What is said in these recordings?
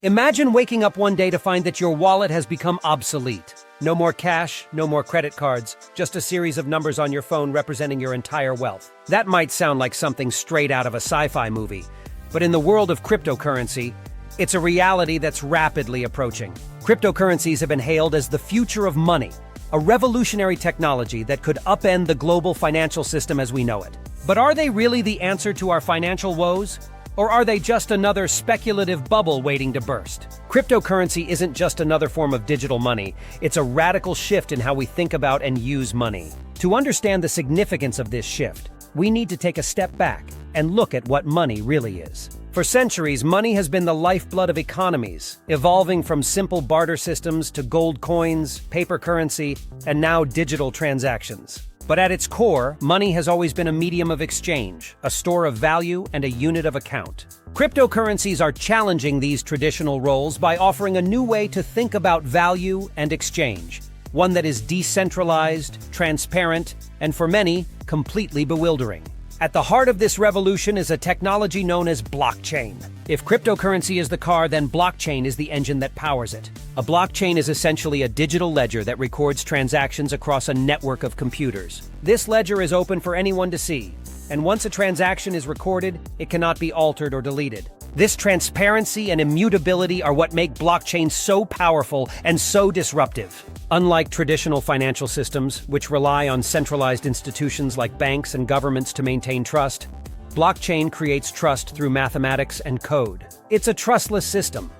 Imagine waking up one day to find that your wallet has become obsolete. No more cash, no more credit cards, just a series of numbers on your phone representing your entire wealth. That might sound like something straight out of a sci-fi movie, but in the world of cryptocurrency, it's a reality that's rapidly approaching. Cryptocurrencies have been hailed as the future of money, a revolutionary technology that could upend the global financial system as we know it. But are they really the answer to our financial woes? Or are they just another speculative bubble waiting to burst? Cryptocurrency isn't just another form of digital money, it's a radical shift in how we think about and use money. To understand the significance of this shift, we need to take a step back and look at what money really is. For centuries, money has been the lifeblood of economies, evolving from simple barter systems to gold coins, paper currency, and now digital transactions. But at its core, money has always been a medium of exchange, a store of value, and a unit of account. Cryptocurrencies are challenging these traditional roles by offering a new way to think about value and exchange, one that is decentralized, transparent, and for many, completely bewildering. At the heart of this revolution is a technology known as blockchain. If cryptocurrency is the car, then blockchain is the engine that powers it. A blockchain is essentially a digital ledger that records transactions across a network of computers. This ledger is open for anyone to see, and once a transaction is recorded, it cannot be altered or deleted. This transparency and immutability are what make blockchain so powerful and so disruptive. Unlike traditional financial systems, which rely on centralized institutions like banks and governments to maintain trust, blockchain creates trust through mathematics and code. It's a trustless system,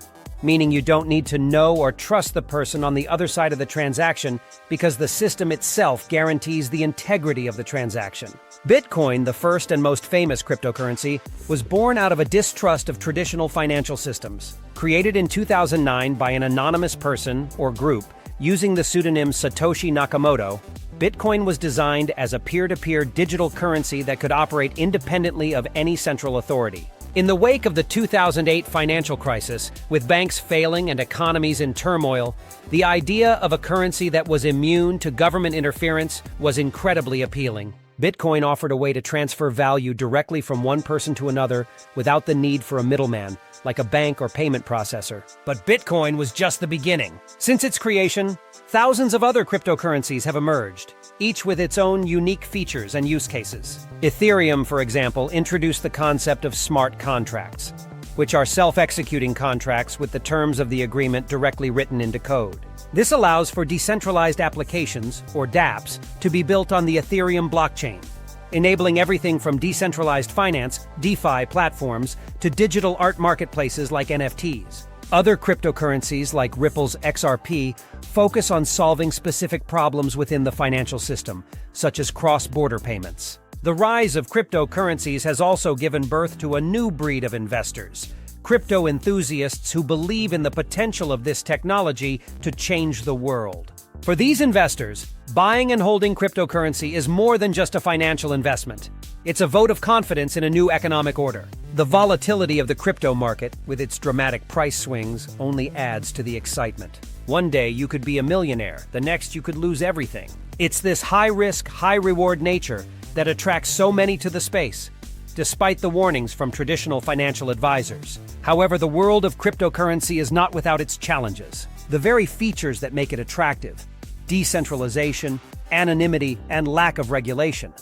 meaning you don't need to know or trust the person on the other side of the transaction because the system itself guarantees the integrity of the transaction. Bitcoin, the first and most famous cryptocurrency, was born out of a distrust of traditional financial systems. Created in 2009 by an anonymous person or group using the pseudonym Satoshi Nakamoto, Bitcoin was designed as a peer-to-peer digital currency that could operate independently of any central authority. In the wake of the 2008 financial crisis, with banks failing and economies in turmoil, the idea of a currency that was immune to government interference was incredibly appealing. Bitcoin offered a way to transfer value directly from one person to another without the need for a middleman, like a bank or payment processor. But Bitcoin was just the beginning. Since its creation, thousands of other cryptocurrencies have emerged, each with its own unique features and use cases. Ethereum, for example, introduced the concept of smart contracts, which are self-executing contracts with the terms of the agreement directly written into code. This allows for decentralized applications, or dApps, to be built on the Ethereum blockchain, enabling everything from decentralized finance, DeFi platforms, to digital art marketplaces like NFTs. Other cryptocurrencies like Ripple's XRP focus on solving specific problems within the financial system, such as cross-border payments. The rise of cryptocurrencies has also given birth to a new breed of investors, crypto enthusiasts who believe in the potential of this technology to change the world. For these investors, buying and holding cryptocurrency is more than just a financial investment. It's a vote of confidence in a new economic order. The volatility of the crypto market, with its dramatic price swings, only adds to the excitement. One day you could be a millionaire, the next you could lose everything. It's this high-risk, high-reward nature that attracts so many to the space, despite the warnings from traditional financial advisors. However, the world of cryptocurrency is not without its challenges. The very features that make it attractive, decentralization, anonymity, and lack of regulation,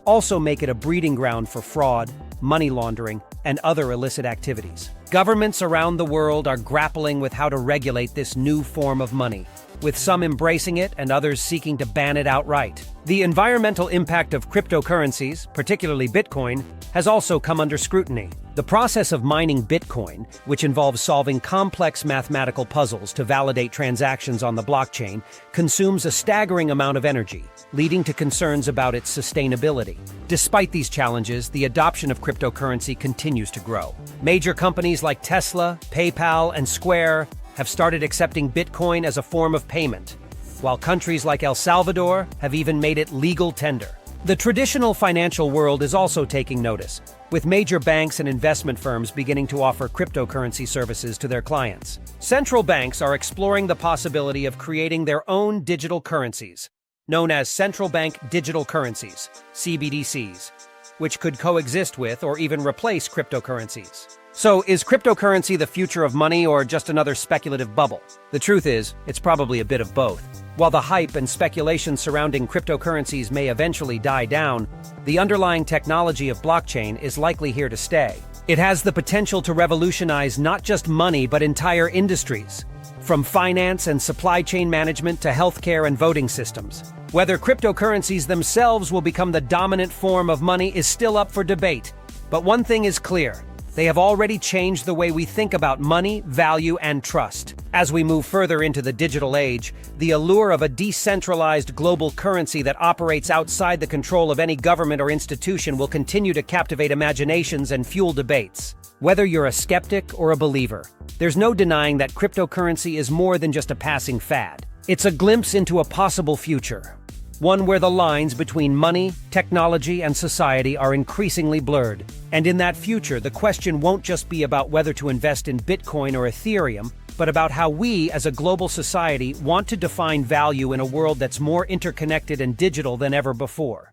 also make it a breeding ground for fraud, money laundering, and other illicit activities. Governments around the world are grappling with how to regulate this new form of money, with some embracing it and others seeking to ban it outright. The environmental impact of cryptocurrencies, particularly Bitcoin, has also come under scrutiny. The process of mining Bitcoin, which involves solving complex mathematical puzzles to validate transactions on the blockchain, consumes a staggering amount of energy, leading to concerns about its sustainability. Despite these challenges, the adoption of cryptocurrency continues to grow. Major companies like Tesla, PayPal, and Square have started accepting Bitcoin as a form of payment, while countries like El Salvador have even made it legal tender. The traditional financial world is also taking notice, with major banks and investment firms beginning to offer cryptocurrency services to their clients. Central banks are exploring the possibility of creating their own digital currencies, known as central bank digital currencies, CBDCs, which could coexist with or even replace cryptocurrencies. So, is cryptocurrency the future of money or just another speculative bubble? The truth is, it's probably a bit of both. While the hype and speculation surrounding cryptocurrencies may eventually die down, the underlying technology of blockchain is likely here to stay. It has the potential to revolutionize not just money but entire industries, from finance and supply chain management to healthcare and voting systems. Whether cryptocurrencies themselves will become the dominant form of money is still up for debate. But one thing is clear. They have already changed the way we think about money, value, and trust. As we move further into the digital age, the allure of a decentralized global currency that operates outside the control of any government or institution will continue to captivate imaginations and fuel debates. Whether you're a skeptic or a believer, there's no denying that cryptocurrency is more than just a passing fad. It's a glimpse into a possible future, one where the lines between money, technology, and society are increasingly blurred. And in that future, the question won't just be about whether to invest in Bitcoin or Ethereum, but about how we, as a global society, want to define value in a world that's more interconnected and digital than ever before.